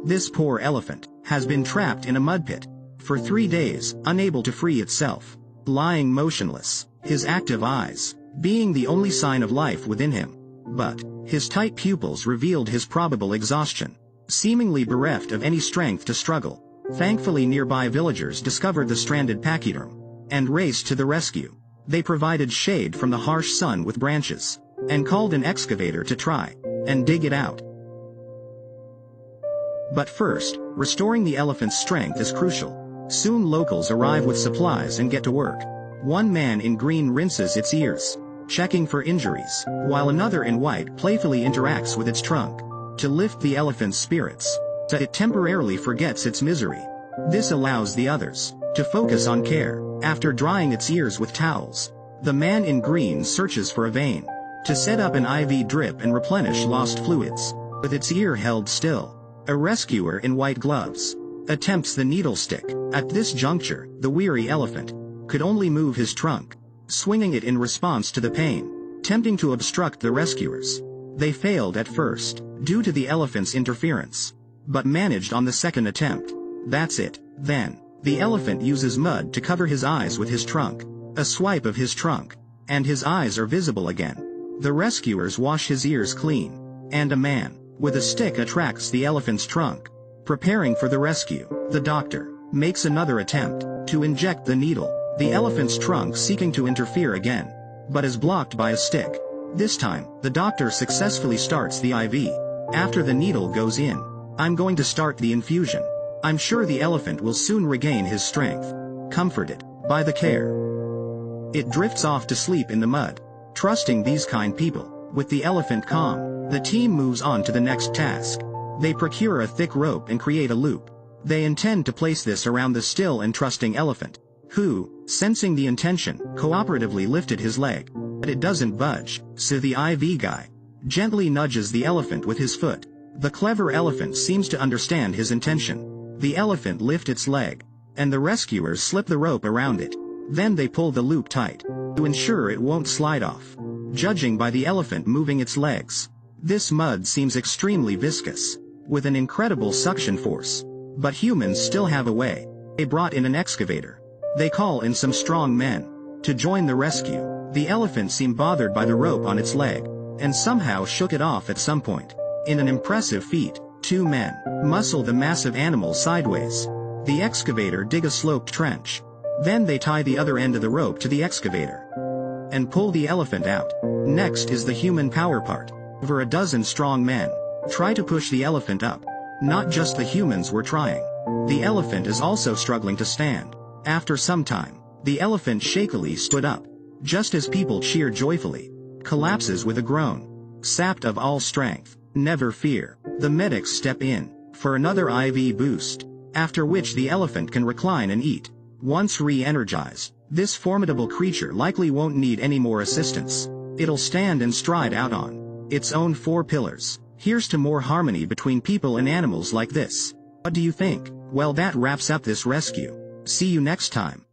This poor elephant has been trapped in a mud pit for 3 days, unable to free itself, lying motionless, his active eyes being the only sign of life within him. But his tight pupils revealed his probable exhaustion, seemingly bereft of any strength to struggle. Thankfully, nearby villagers discovered the stranded pachyderm and raced to the rescue. They provided shade from the harsh sun with branches and called an excavator to try and dig it out. But first, restoring the elephant's strength is crucial. Soon locals arrive with supplies and get to work. One man in green rinses its ears, checking for injuries, while another in white playfully interacts with its trunk to lift the elephant's spirits, so it temporarily forgets its misery. This allows the others to focus on care. After drying its ears with towels, the man in green searches for a vein to set up an IV drip and replenish lost fluids. With its ear held still, a rescuer in white gloves attempts the needle stick. At this juncture, the weary elephant could only move his trunk, swinging it in response to the pain, tempting to obstruct the rescuers. They failed at first, due to the elephant's interference, but managed on the second attempt. That's it. Then, the elephant uses mud to cover his eyes with his trunk. A swipe of his trunk, and his eyes are visible again. The rescuers wash his ears clean, and a man with a stick attracts the elephant's trunk, preparing for the rescue. The doctor makes another attempt to inject the needle. The elephant's trunk seeking to interfere again, but is blocked by a stick. This time, the doctor successfully starts the IV. After the needle goes in, "I'm going to start the infusion. I'm sure the elephant will soon regain his strength." Comforted by the care, it drifts off to sleep in the mud. Trusting these kind people, with the elephant calm, the team moves on to the next task. They procure a thick rope and create a loop. They intend to place this around the still and trusting elephant, who, sensing the intention, cooperatively lifted his leg. But it doesn't budge, so the IV guy gently nudges the elephant with his foot. The clever elephant seems to understand his intention. The elephant lifts its leg, and the rescuers slip the rope around it. Then they pull the loop tight to ensure it won't slide off. Judging by the elephant moving its legs, this mud seems extremely viscous, with an incredible suction force. But humans still have a way. They brought in an excavator. They call in some strong men to join the rescue. The elephant seemed bothered by the rope on its leg, and somehow shook it off at some point. In an impressive feat, 2 men muscle the massive animal sideways. The excavator dig a sloped trench. Then they tie the other end of the rope to the excavator and pull the elephant out. Next is the human power part. Over a dozen strong men try to push the elephant up. Not just the humans were trying. The elephant is also struggling to stand. After some time, the elephant shakily stood up. Just as people cheer joyfully, collapses with a groan, sapped of all strength. Never fear. The medics step in for another IV boost, after which the elephant can recline and eat. Once re-energized, this formidable creature likely won't need any more assistance. It'll stand and stride out on its own 4 pillars. Here's to more harmony between people and animals like this. What do you think? Well, that wraps up this rescue. See you next time.